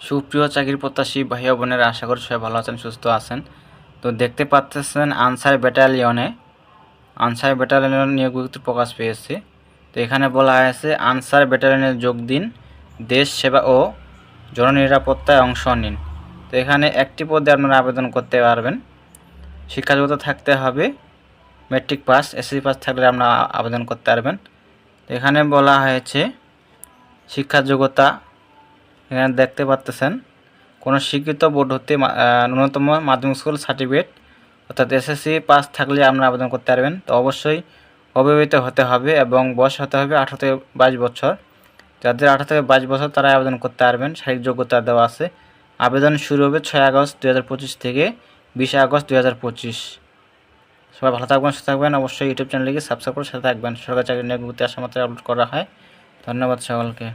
সুপ্রিয় চাকরি প্রত্যাশী ভাই বোনেরা, আশা করি সবাই ভালো আছেন, সুস্থ আছেন। তো দেখতে পাচ্ছেন আনসার ব্যাটালিয়নে নিয়োগ বিজ্ঞপ্তি প্রকাশ পেয়েছে। তো এখানে বলা হয়েছে আনসার ব্যাটালিয়নে যোগ দিন, দেশ সেবা ও জননিরাপত্তায় অংশ নিন। তো এখানে একটি পদে আপনারা আবেদন করতে পারবেন। শিক্ষাযোগ্যতা থাকতে হবে মেট্রিক পাস, এসএসসি পাস থাকলে আপনারা আবেদন করতে পারবেন। তো এখানে বলা হয়েছে শিক্ষাযোগ্যতা, এখানে দেখতে পাচ্ছেন কোনো স্বীকৃত বোর্ড হতে ন্যূনতম মাধ্যমিক স্কুল সার্টিফিকেট অর্থাৎ এসএসসি পাস থাকলে আপনারা আবেদন করতে পারবেন। তো অবশ্যই অবিবাহিত হতে হবে এবং বয়স হতে হবে 18 থেকে 22 বছর। যাদের 18 থেকে 22 বছর তারা আবেদন করতে পারবেন। শারীরিক যোগ্যতা দেওয়া আছে। আবেদন শুরু হবে 6 আগস্ট 2025 থেকে 20 আগস্ট 2025। সবাই ভালো থাকবেন, সুস্থ থাকবেন। অবশ্যই ইউটিউব চ্যানেলটিকে সাবস্ক্রাইব করে সাথে থাকবেন। সরকারি চাকরি নিয়োগ বিজ্ঞপ্তি আসার মাত্র আপলোড করা হয়। ধন্যবাদ সকলকে।